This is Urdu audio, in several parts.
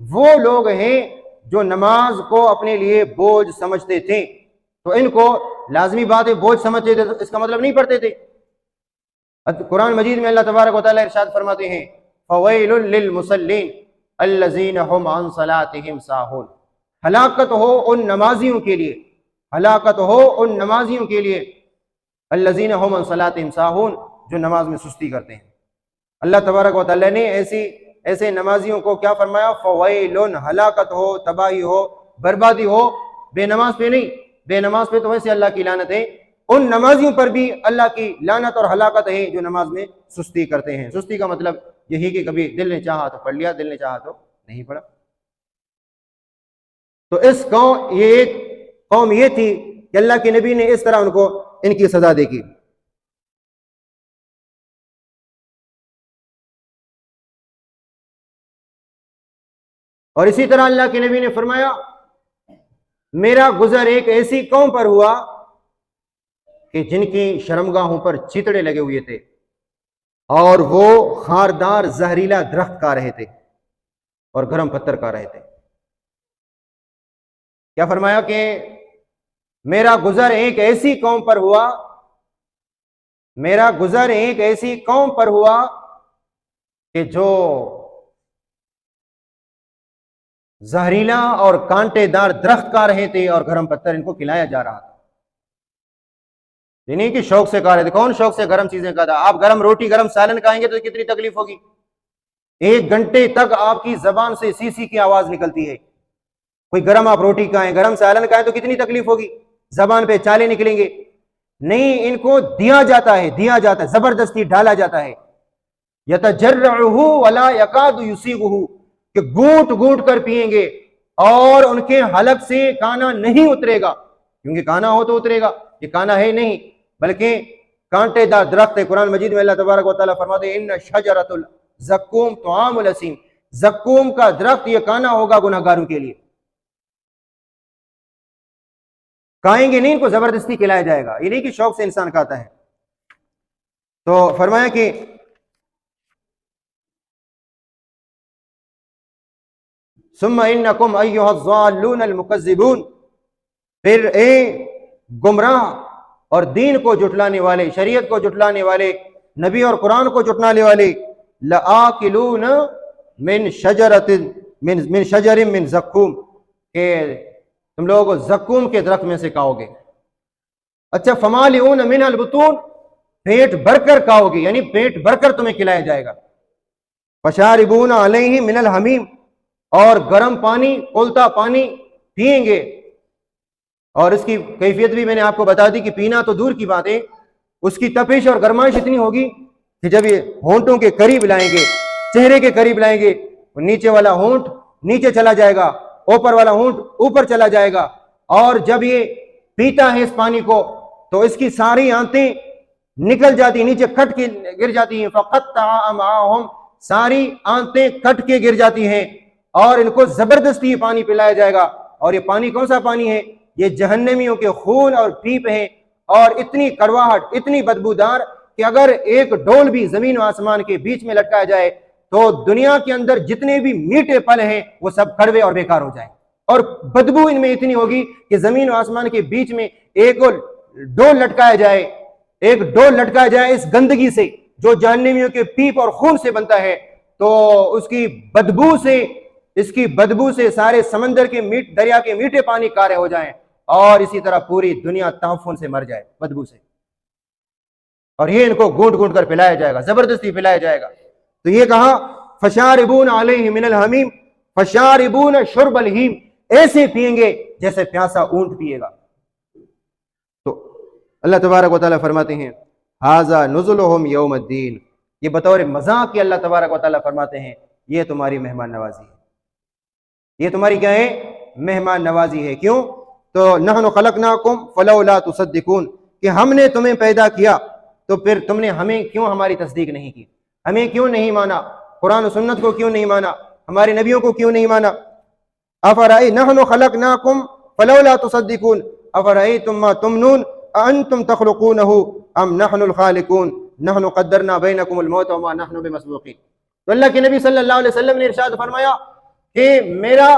وہ لوگ ہیں جو نماز کو اپنے لیے بوجھ سمجھتے تھے، تو ان کو لازمی بات ہے بوجھ سمجھتے تھے تو اس کا مطلب نہیں پڑھتے تھے۔ قرآن مجید میں اللہ تبارک و تعالیٰ ارشاد فرماتے ہیں فویل للمصلین الذین هم عن صلاتهم ساہون، ہلاکت ہو ان نمازیوں کے لیے، ہلاکت ہو ان نمازیوں کے لیے الذین هم عن صلاتهم ساہون، جو نماز میں سستی کرتے ہیں۔ اللہ تبارک و تعالیٰ نے ایسے نمازیوں کو کیا فرمایا؟ فویل، ہلاکت ہو، تباہی ہو، بربادی ہو، بے نماز پہ نہیں، بے نماز پہ تو ویسے اللہ کی لعنت ہے، ان نمازیوں پر بھی اللہ کی لعنت اور ہلاکت ہے جو نماز میں سستی کرتے ہیں۔ سستی کا مطلب یہی کہ کبھی دل نے چاہا تو پڑھ لیا، دل نے چاہا تو نہیں پڑھا۔ تو اس قوم یہ تھی کہ اللہ کے نبی نے اس طرح ان کی سزا دے کی۔ اور اسی طرح اللہ کے نبی نے فرمایا میرا گزر ایک ایسی قوم پر ہوا کہ جن کی شرمگاہوں پر چیتڑے لگے ہوئے تھے اور وہ خاردار زہریلا درخت کھا رہے تھے اور گرم پتھر کھا رہے تھے۔ کیا فرمایا کہ میرا گزر ایک ایسی قوم پر ہوا، میرا گزر ایک ایسی قوم پر ہوا کہ جو زہریلا اور کانٹے دار درخت کھا رہے تھے اور گرم پتھر ان کو کھلایا جا رہا تھا۔ یہ نہیں کہ شوق سے کھا رہے تھے، کون شوق سے گرم چیزیں کھاتا؟ آپ گرم روٹی گرم سالن کھائیں گے تو کتنی تکلیف ہوگی، 1 گھنٹے تک آپ کی زبان سے سی سی کی آواز نکلتی ہے۔ کوئی گرم آپ روٹی کھائیں، گرم سالن کھائیں تو کتنی تکلیف ہوگی، زبان پہ چالے نکلیں گے۔ نہیں، ان کو دیا جاتا ہے، زبردستی ڈالا جاتا ہے۔ یتجرعہ ولا یکاد یسیغہ، کہ گھونٹ گھونٹ کر پیئیں گے اور ان کے حلق سے کانا نہیں اترے گا، کیونکہ کانا ہو تو اترے گا، یہ کانا ہے نہیں بلکہ کانٹے دار درخت ہے۔ قرآن مجید میں اللہ تبارک و تعالیٰ فرماتے ہیں ان شجرۃ الزقوم طعام الاسیم، زقوم کا درخت یہ کانا ہوگا گناہگاروں کے لیے۔ کھائیں گے نہیں، ان کو زبردستی کھلایا جائے گا، یہ نہیں کہ شوق سے انسان کھاتا ہے۔ تو فرمایا کہ ثم انکم ایھا الضالون المکذبون، پھر اے گمراہ اور دین کو جھٹلانے والے، شریعت کو جھٹلانے والے، نبی اور قرآن کو جھٹلانے والے، لآکلون من شجرۃ من شجر من زقوم، کہ تم لوگ زقوم کے درخت میں سے کھاؤ گے۔ اچھا، فمالئون من البطون، پیٹ بھر کر کھاؤ گے، یعنی پیٹ بھر کر تمہیں کھلایا جائے گا۔ فشاربون علیہ من الحمیم، اور گرم پانی، کھولتا پانی پئیں گے۔ اور اس کی کیفیت بھی میں نے آپ کو بتا دی کہ پینا تو دور کی بات ہے، اس کی تپش اور گرمائش اتنی ہوگی کہ جب یہ ہونٹوں کے قریب لائیں گے، چہرے کے قریب لائیں گے، نیچے والا ہونٹ نیچے چلا جائے گا، اوپر والا ہونٹ اوپر چلا جائے گا، اور جب یہ پیتا ہے اس پانی کو تو اس کی ساری آنتیں نکل جاتی، نیچے کٹ کے گر جاتی ہیں، فقطع امعاءہم، ساری آنتیں کٹ کے گر جاتی ہیں، اور ان کو زبردستی یہ پانی پلایا جائے گا۔ اور یہ پانی کون سا پانی ہے؟ یہ جہنمیوں کے خون اور پیپ ہیں، اور اتنی کڑواہٹ، اتنی بدبودار کہ اگر ایک ڈول بھی زمین و آسمان کے بیچ میں لٹکایا جائے تو دنیا کے اندر جتنے بھی میٹھے پھل ہیں وہ سب کڑوے اور بیکار ہو جائیں، اور بدبو ان میں اتنی ہوگی کہ زمین و آسمان کے بیچ میں ایک ڈول لٹکایا جائے اس گندگی سے جو جہنمیوں کے پیپ اور خون سے بنتا ہے، تو اس کی بدبو سے سارے سمندر کے دریا کے میٹھے پانی کارے ہو جائیں، اور اسی طرح پوری دنیا تعفن سے مر جائے بدبو سے، اور یہ ان کو گھونٹ گھونٹ کر پلایا جائے گا، زبردستی پلایا جائے گا۔ تو یہ کہا فشاربون علیہ من الحمیم فشاربون شرب الہیم، ایسے پئیں گے جیسے پیاسا اونٹ پیے گا۔ تو اللہ تبارک و تعالیٰ فرماتے ہیں ھذا نزلہم یوم الدین، یہ بطور مذاق کے اللہ تبارک و تعالیٰ فرماتے ہیں یہ تمہاری مہمان نوازی ہے، یہ تمہاری کیا ہے؟ مہمان نوازی ہے۔ کیوں؟ تو نحن خلقناکم فلولا تصدقون، کہ ہم نے تمہیں پیدا کیا تو پھر تم نے ہمیں کیوں ہماری تصدیق نہیں کی، ہمیں کیوں نہیں مانا، قرآن و سنت کو کیوں نہیں مانا، ہمارے نبیوں کو کیوں نہیں مانا۔ نحن خلقناکم فلولا تصدقون افرأیتم ما تمنون اانتم تخلقونہ ام نحن الخالقون نحن قدرنا بینکم الموت وما نحن بمسبوقین۔ تو اللہ کے نبی صلی اللہ علیہ وسلم نے ارشاد فرمایا کہ میرا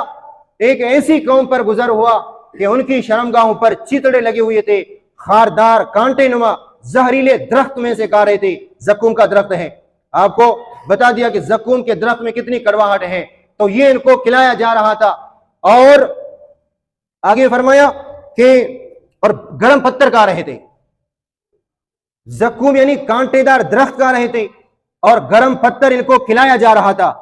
ایک ایسی قوم پر گزر ہوا کہ ان کی شرمگاہوں پر چیتڑے لگے ہوئے تھے، خاردار کانٹے نما زہریلے درخت میں سے کھا رہے تھے۔ زقوم کا درخت ہے، آپ کو بتا دیا کہ زقوم کے درخت میں کتنی کڑواہٹ ہے، تو یہ ان کو کھلایا جا رہا تھا۔ اور آگے فرمایا کہ اور گرم پتھر کھا رہے تھے۔ زقوم یعنی کانٹے دار درخت کھا رہے تھے اور گرم پتھر ان کو کھلایا جا رہا تھا۔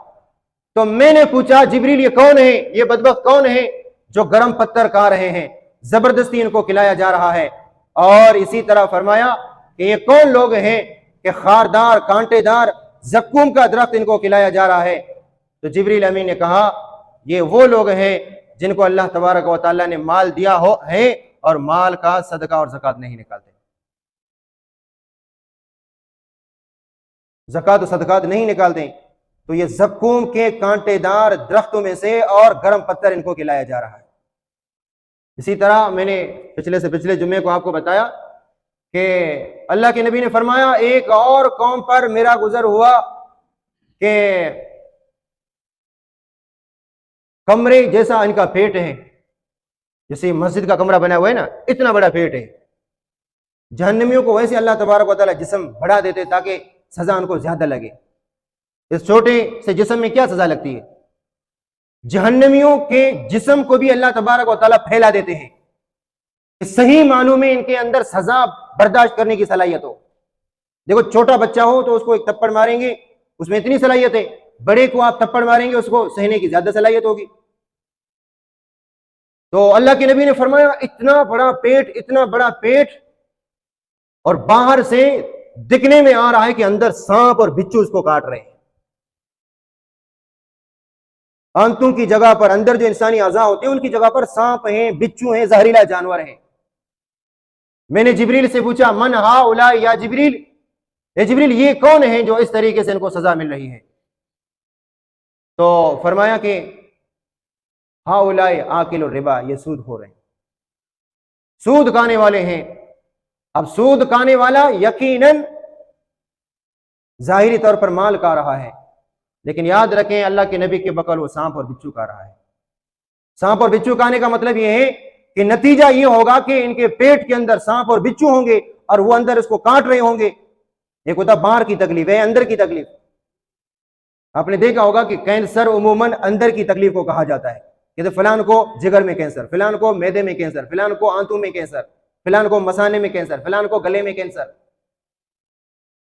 تو میں نے پوچھا جبریل یہ کون ہے، یہ بدبخت کون ہے جو گرم پتھر کھا رہے ہیں، زبردستی ان کو کھلایا جا رہا ہے؟ اور اسی طرح فرمایا کہ یہ کون لوگ ہیں کہ خاردار کانٹے دار زقوم کا درخت ان کو کھلایا جا رہا ہے؟ تو جبریل امین نے کہا یہ وہ لوگ ہیں جن کو اللہ تبارک و تعالیٰ نے مال دیا ہے اور مال کا صدقہ اور زکوٰۃ نہیں نکالتے، زکوٰۃ و صدقات نہیں نکالتے۔ تو یہ زقوم کے کانٹے دار درختوں میں سے اور گرم پتھر ان کو کھلایا جا رہا ہے۔ اسی طرح میں نے پچھلے جمعے کو آپ کو بتایا کہ اللہ کے نبی نے فرمایا ایک اور قوم پر میرا گزر ہوا کہ کمرے جیسا ان کا پیٹ ہے، جیسے مسجد کا کمرہ بنا ہوا ہے نا، اتنا بڑا پیٹ ہے۔ جہنمیوں کو ویسے اللہ تبارک و تعالیٰ جسم بڑھا دیتے تاکہ سزا ان کو زیادہ لگے۔ اس چھوٹے سے جسم میں کیا سزا لگتی ہے؟ جہنمیوں کے جسم کو بھی اللہ تبارک و تعالیٰ پھیلا دیتے ہیں، صحیح معنوں میں ان کے اندر سزا برداشت کرنے کی صلاحیت ہو۔ دیکھو چھوٹا بچہ ہو تو اس کو ایک تھپڑ ماریں گے، اس میں اتنی صلاحیت ہے، بڑے کو آپ تھپڑ ماریں گے اس کو سہنے کی زیادہ صلاحیت ہوگی۔ تو اللہ کے نبی نے فرمایا اتنا بڑا پیٹ اور باہر سے دکھنے میں آ رہا ہے کہ اندر سانپ اور بچھو اس کو کاٹ رہے ہیں۔ آنتوں کی جگہ پر اندر جو انسانی اعضاء ہوتے ہیں ان کی جگہ پر سانپ ہیں، بچھو ہیں، زہریلا جانور ہیں۔ میں نے جبریل سے پوچھا من ہؤلاء یا جبریل، اے جبریل یہ کون ہیں جو اس طریقے سے ان کو سزا مل رہی ہے؟ تو فرمایا کہ ہؤلاء آکل الربا، یہ سود خور ہیں، سود کھانے والے ہیں۔ اب سود کھانے والا یقیناً ظاہری طور پر مال کھا رہا ہے، لیکن یاد رکھیں اللہ کے نبی کے بقول وہ سانپ اور بچھو کھا رہا ہے۔ سانپ اور بچھو کھانے کا مطلب یہ ہے کہ نتیجہ یہ ہوگا کہ ان کے پیٹ کے اندر سانپ اور بچھو ہوں گے اور وہ اندر اس کو کاٹ رہے ہوں گے۔ ایک ہوتا باہر کی تکلیف ہے، اندر کی تکلیف۔ آپ نے دیکھا ہوگا کہ کینسر عموماً اندر کی تکلیف کو کہا جاتا ہے، کہ فلان کو جگر میں کینسر، فلان کو معدے میں کینسر، فلان کو آنتوں میں کینسر، فلان کو مثانے میں کینسر، فلان کو گلے میں کینسر۔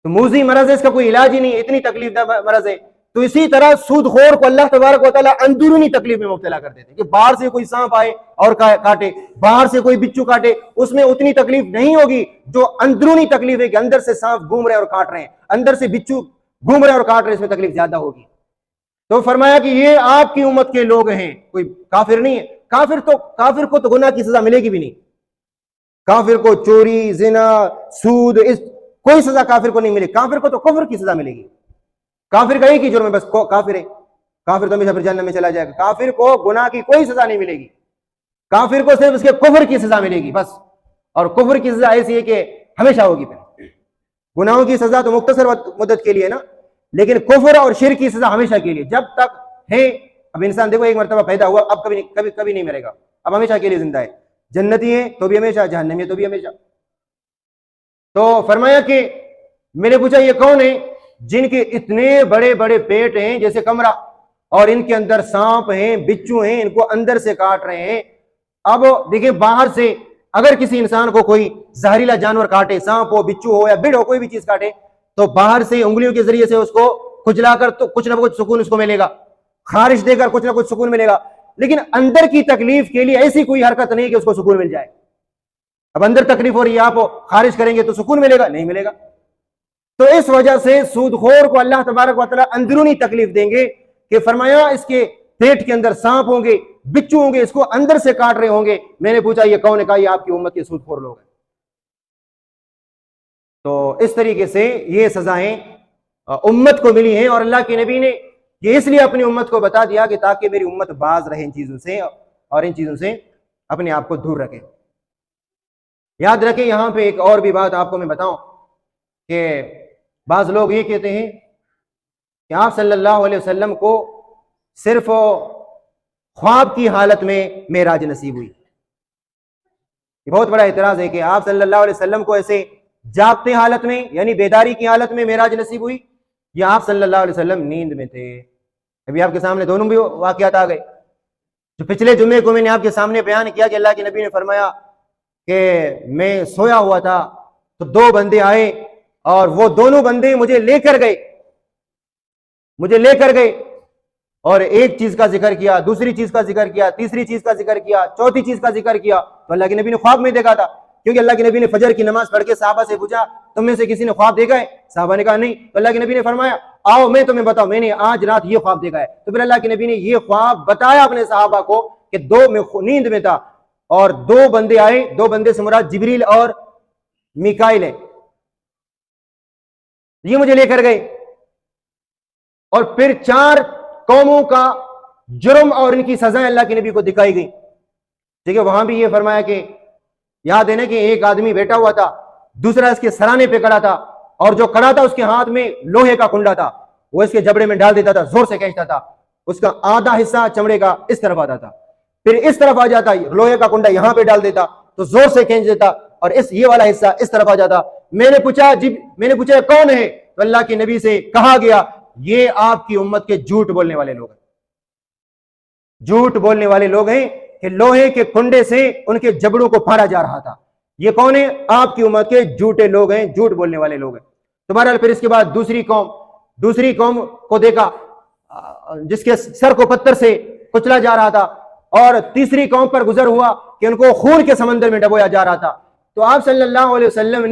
تو موذی مرض ہے، اس کا کوئی علاج ہی نہیں، اتنی تکلیف دہ مرض ہے۔ تو اسی طرح سود خور کو اللہ تبارک و تعالیٰ اندرونی تکلیف میں مبتلا کر دیتے ہیں، کہ باہر سے کوئی سانپ آئے اور کاٹے، باہر سے کوئی بچھو کاٹے، اس میں اتنی تکلیف نہیں ہوگی جو اندرونی تکلیف ہے کہ اندر سے سانپ گھوم رہے اور کاٹ رہے ہیں، اندر سے بچھو گھوم رہے اور کاٹ رہے ہیں، اس میں تکلیف زیادہ ہوگی۔ تو فرمایا کہ یہ آپ کی امت کے لوگ ہیں، کوئی کافر نہیں ہے۔ کافر کو تو گناہ کی سزا ملے گی بھی نہیں، کافر کو چوری، زنا، سود، کوئی سزا کافر کو نہیں ملے، کافر کو تو کفر کی سزا ملے گی۔ کافر کا ایک ہی جرم ہے، بس کافر ہے، کافر تو ہمیشہ پھر جہنم میں چلا جائے گا۔ کافر کو گناہ کی کوئی سزا نہیں ملے گی، کافر کو صرف اس کے کفر کی سزا ملے گی بس، اور کفر کی سزا ایسی ہے کہ ہمیشہ ہوگی۔ پھر گناہوں کی سزا تو مختصر مدت کے لیے نا، لیکن کفر اور شرک کی سزا ہمیشہ کے لیے، جب تک ہے۔ اب انسان دیکھو ایک مرتبہ پیدا ہوا، اب کبھی نہیں مرے گا، اب ہمیشہ کے لیے زندہ ہے، جنتی ہے تو بھی ہمیشہ، جہنمی ہے تو بھی ہمیشہ۔ تو فرمایا کہ میں نے پوچھا یہ کون ہے جن کے اتنے بڑے بڑے پیٹ ہیں جیسے کمرہ، اور ان کے اندر سانپ ہیں، بچھو ہیں، ان کو اندر سے کاٹ رہے ہیں۔ اب دیکھیں باہر سے اگر کسی انسان کو کوئی زہریلا جانور کاٹے، سانپ ہو، بچھو ہو یا بڑھ ہو، کوئی بھی چیز کاٹے، تو باہر سے انگلیوں کے ذریعے سے اس کو کھجلا کر تو کچھ نہ کچھ سکون اس کو ملے گا، خارش دے کر کچھ نہ کچھ سکون ملے گا، لیکن اندر کی تکلیف کے لیے ایسی کوئی حرکت نہیں کہ اس کو سکون مل جائے۔ اب اندر تکلیف ہو رہی ہے، آپ خارش کریں گے تو سکون ملے گا؟ نہیں ملے گا۔ تو اس وجہ سے سود خور کو اللہ تبارک و تعالیٰ اندرونی تکلیف دیں گے، کہ فرمایا اس کے پیٹ کے اندر سانپ ہوں گے، بچھو ہوں گے، اس کو اندر سے کاٹ رہے ہوں گے۔ میں نے پوچھا یہ کون ہے؟ کہا یہ آپ کی امت کے سود خور لوگ ہیں۔ تو اس طریقے سے یہ سزائیں امت کو ملی ہیں، اور اللہ کے نبی نے یہ اس لیے اپنی امت کو بتا دیا کہ تاکہ میری امت باز رہے ان چیزوں سے، اور ان چیزوں سے اپنے آپ کو دور رکھے۔ یاد رکھیں یہاں پہ ایک اور بھی بات آپ کو میں بتاؤں کہ بعض لوگ یہ کہتے ہیں کہ آپ صلی اللہ علیہ وسلم کو صرف خواب کی حالت میں معراج نصیب ہوئی. یہ بہت بڑا اعتراض ہے کہ آپ صلی اللہ علیہ وسلم کو ایسے جاگتے حالت میں یعنی بیداری کی حالت میں معراج نصیب ہوئی یا آپ صلی اللہ علیہ وسلم نیند میں تھے. ابھی آپ کے سامنے دونوں بھی واقعات آ گئے. جو پچھلے جمعے کو میں نے آپ کے سامنے بیان کیا کہ اللہ کے نبی نے فرمایا کہ میں سویا ہوا تھا تو دو بندے آئے اور وہ دونوں بندے مجھے لے کر گئے اور ایک چیز کا ذکر کیا, دوسری چیز کا ذکر کیا, تیسری چیز کا ذکر کیا, چوتھی چیز کا ذکر کیا. تو اللہ کے نبی نے خواب میں دیکھا تھا, کیونکہ اللہ کے نبی نے فجر کی نماز پڑھ کے صحابہ سے پوچھا تم میں سے کسی نے خواب دیکھا ہے؟ صحابہ نے کہا نہیں. تو اللہ کے نبی نے فرمایا آؤ میں تمہیں بتاؤں, میں نے آج رات یہ خواب دیکھا ہے. تو پھر اللہ کے نبی نے یہ خواب بتایا اپنے صحابہ کو کہ میں نیند میں تھا اور دو بندے آئے, دو بندے سے مراد جبریل اور میکائیل ہے, یہ مجھے لے کر گئے اور پھر 4 قوموں کا جرم اور ان کی سزائیں اللہ کے نبی کو دکھائی گئی. ٹھیک ہے, وہاں بھی یہ فرمایا کہ یاد ہے نا کہ ایک آدمی بیٹھا ہوا تھا, دوسرا اس کے سرانے پہ کھڑا تھا اور جو کھڑا تھا اس کے ہاتھ میں لوہے کا کنڈا تھا, وہ اس کے جبڑے میں ڈال دیتا تھا, زور سے کھینچتا تھا, اس کا آدھا حصہ چمڑے کا اس طرف آتا تھا, پھر اس طرف آ جاتا, لوہے کا کنڈا یہاں پہ ڈال دیتا تو زور سے کھینچ دیتا اور یہ والا حصہ اس طرف آ جاتا. میں نے پوچھا کون ہے؟ تو اللہ کے نبی سے کہا گیا یہ آپ کی امت کے جھوٹ بولنے والے لوگ ہیں, جھوٹ بولنے والے لوگ ہیں کہ لوہے کے کنڈے سے ان کے جبڑوں کو پھاڑا جا رہا تھا. یہ کون ہے؟ آپ کی امت کے جھوٹے لوگ ہیں, جھوٹ بولنے والے لوگ ہیں. تو بہرحال پھر اس کے بعد دوسری قوم کو دیکھا جس کے سر کو پتھر سے کچلا جا رہا تھا, اور تیسری قوم پر گزر ہوا کہ ان کو خون کے سمندر میں ڈبویا جا رہا تھا. تو آپ صلی اللہ علیہ وسلم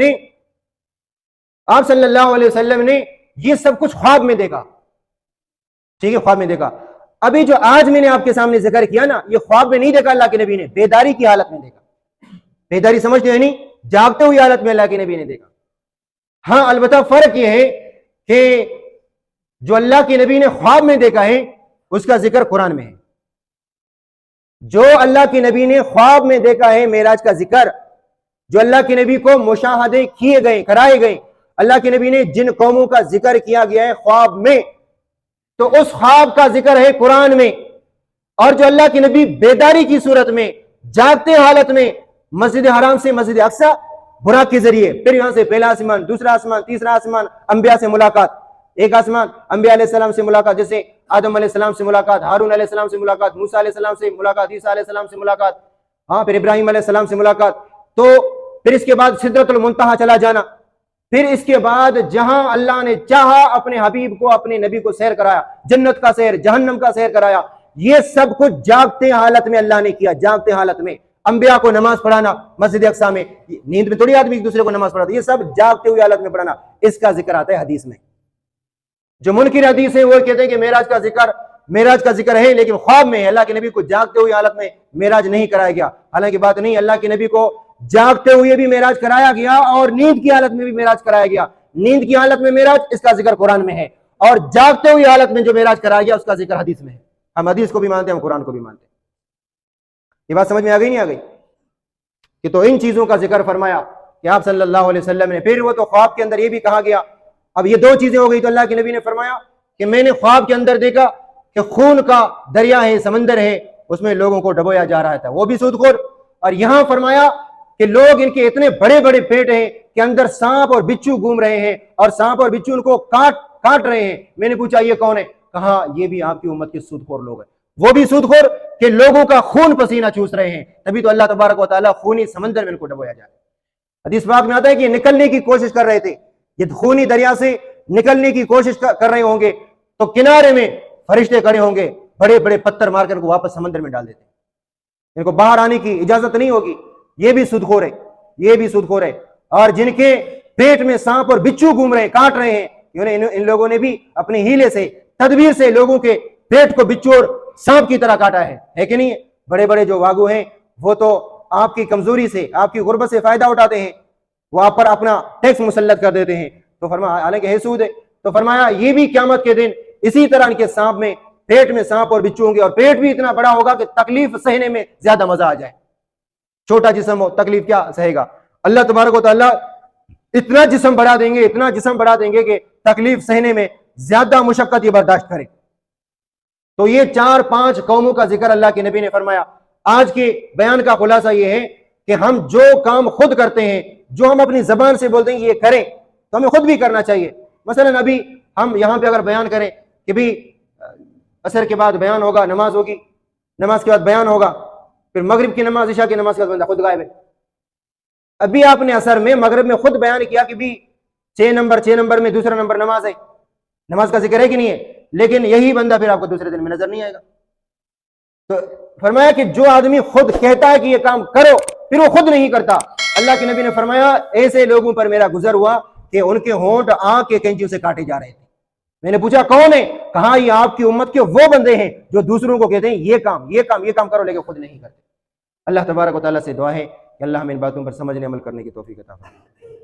نے یہ سب کچھ خواب میں دیکھا. ٹھیک ہے, خواب میں دیکھا. ابھی جو آج میں نے آپ کے سامنے ذکر کیا نا, یہ خواب میں نہیں دیکھا اللہ کے نبی نے, بیداری کی حالت میں دیکھا. بیداری سمجھتے ہیں نہیں, جاگتے ہوئی حالت میں اللہ کے نبی نے دیکھا. ہاں البتہ فرق یہ ہے کہ جو اللہ کے نبی نے خواب میں دیکھا ہے اس کا ذکر قرآن میں ہے. جو اللہ کے نبی نے خواب میں دیکھا ہے معراج کا ذکر, جو اللہ کے نبی کو مشاہدے کرائے گئے, اللہ کے نبی نے جن قوموں کا ذکر کیا گیا ہے خواب میں, تو اس خواب کا ذکر ہے قرآن میں. اور جو اللہ کے نبی بیداری کی صورت میں جاگتے حالت میں مسجد حرام سے مسجد اقصی براق کے ذریعے, پھر یہاں سے پہلا آسمان, دوسرا آسمان, تیسرا آسمان, انبیاء سے ملاقات, ایک آسمان انبیاء علیہ السلام سے ملاقات, جیسے آدم علیہ السلام سے ملاقات, ہارون علیہ السلام سے ملاقات, موسیٰ علیہ السلام سے ملاقات, عیسیٰ علیہ السلام سے ملاقات, ہاں پھر ابراہیم علیہ السلام سے ملاقات. تو پھر اس کے بعد سدرۃ المنتہا چلا جانا, پھر اس کے بعد جہاں اللہ نے چاہا اپنے حبیب کو, اپنے نبی کو سیر کرایا, جنت کا سیر, جہنم کا سیر کرایا. یہ سب کچھ جاگتے حالت میں اللہ نے کیا, جاگتے حالت میں. انبیاء کو نماز پڑھانا مسجد اقصی میں, نیند میں تھوڑی آدمی ایک دوسرے کو نماز پڑھاتا, یہ سب جاگتے ہوئے حالت میں پڑھانا, اس کا ذکر آتا ہے حدیث میں. جو منکر حدیث ہے وہ کہتے ہیں کہ معراج کا ذکر ہے لیکن خواب میں ہے, اللہ کے نبی کو جاگتے ہوئے حالت میں معراج نہیں کرایا گیا. حالانکہ بات نہیں, اللہ کے نبی کو جاگتے ہوئے بھی معراج کرایا گیا اور نیند کی حالت میں بھی معراج کرایا گیا. نیند کی حالت میں معراج, اس کا ذکر قرآن میں ہے, اور جاگتے ہوئے حالت میں جو معراج کرایا گیا اس کا ذکر حدیث میں ہے. ہم حدیث کو بھی مانتے ہیں, ہم قرآن کو بھی مانتے ہیں. یہ بات سمجھ میں آ گئی نہیں آ گئی؟ کہ تو ان چیزوں کا ذکر فرمایا کہ آپ صلی اللہ علیہ وسلم نے. پھر وہ تو خواب کے اندر یہ بھی کہا گیا, اب یہ 2 چیزیں ہو گئی. تو اللہ کے نبی نے فرمایا کہ میں نے خواب کے اندر دیکھا کہ خون کا دریا ہے, سمندر ہے, اس میں لوگوں کو ڈبویا جا رہا تھا, وہ بھی سود خور. اور یہاں فرمایا کہ لوگ ان کے اتنے بڑے بڑے پیٹ ہیں کہ اندر سانپ اور بچھو گھوم رہے ہیں اور سانپ اور بچھو ان کو کاٹ رہے ہیں. میں نے پوچھا یہ کون ہے؟ کہا یہ بھی آپ کی امت کے سود خور لوگ ہیں. وہ بھی سود خور کہ لوگوں کا خون پسینہ چوس رہے ہیں, تبھی تو اللہ تبارک و تعالیٰ خونی سمندر میں ان کو ڈبویا جائے. حدیث پاک میں آتا ہے کہ یہ نکلنے کی کوشش کر رہے تھے, یہ خونی دریا سے نکلنے کی کوشش کر رہے ہوں گے تو کنارے میں فرشتے کھڑے ہوں گے, بڑے بڑے پتھر مار کر ان کو واپس سمندر میں ڈال دیتے, ان کو باہر آنے کی اجازت نہیں ہوگی. یہ بھی سود خور ہے, یہ بھی سود خور ہے. اور جن کے پیٹ میں سانپ اور بچھو گھوم رہے ہیں, کاٹ رہے ہیں, ان لوگوں نے بھی اپنے ہیلے سے, تدبیر سے لوگوں کے پیٹ کو بچھو اور سانپ کی طرح کاٹا ہے کہ نہیں؟ بڑے بڑے جو واگو ہیں وہ تو آپ کی کمزوری سے, آپ کی غربت سے فائدہ اٹھاتے ہیں, وہ آپ پر اپنا ٹیکس مسلط کر دیتے ہیں. تو فرمایا حالانکہ ہے سود ہے, تو فرمایا یہ بھی قیامت کے دن اسی طرح ان کے سانپ میں, پیٹ میں سانپ اور بچھو ہوں گے, اور پیٹ بھی اتنا بڑا ہوگا کہ تکلیف سہنے میں زیادہ مزہ آ جائے. چھوٹا جسم ہو تکلیف کیا سہے گا؟ اللہ تبارک و تعالیٰ اتنا جسم بڑھا دیں گے, اتنا جسم بڑھا دیں گے کہ تکلیف سہنے میں زیادہ مشقت یہ برداشت کرے. تو یہ 4-5 قوموں کا ذکر اللہ کے نبی نے فرمایا۔ آج کے بیان کا خلاصہ یہ ہے کہ ہم جو کام خود کرتے ہیں، جو ہم اپنی زبان سے بولتے ہیں یہ کریں، تو ہمیں خود بھی کرنا چاہیے۔ مثلا ابھی ہم یہاں پہ اگر بیان کریں کہ بھی عصر کے بعد بیان ہوگا، نماز ہوگی، نماز کے بعد بیان ہوگا، پھر مغرب کی نماز، عشاء کی نماز کے بعد بندہ خود غائب ہے۔ ابھی آپ نے عصر میں، مغرب میں خود بیان کیا کہ بھی 6 نمبر میں دوسرا نمبر نماز ہے، نماز کا ذکر ہے کہ نہیں ہے، لیکن یہی بندہ پھر آپ کو دوسرے دن میں نظر نہیں آئے گا۔ تو فرمایا کہ جو آدمی خود کہتا ہے کہ یہ کام کرو پھر وہ خود نہیں کرتا، اللہ کے نبی نے فرمایا ایسے لوگوں پر میرا گزر ہوا کہ ان کے ہونٹ آنکھ کے کینچیوں سے کاٹے جا رہے تھے۔ میں نے پوچھا کون ہے؟ کہا یہ آپ کی امت کے وہ بندے ہیں جو دوسروں کو کہتے ہیں یہ کام کرو لیکن خود نہیں کرتے۔ اللہ تبارک و تعالیٰ سے دعا ہے کہ اللہ ہمیں ان باتوں پر سمجھنے عمل کرنے کی توفیق عطا فرمائے۔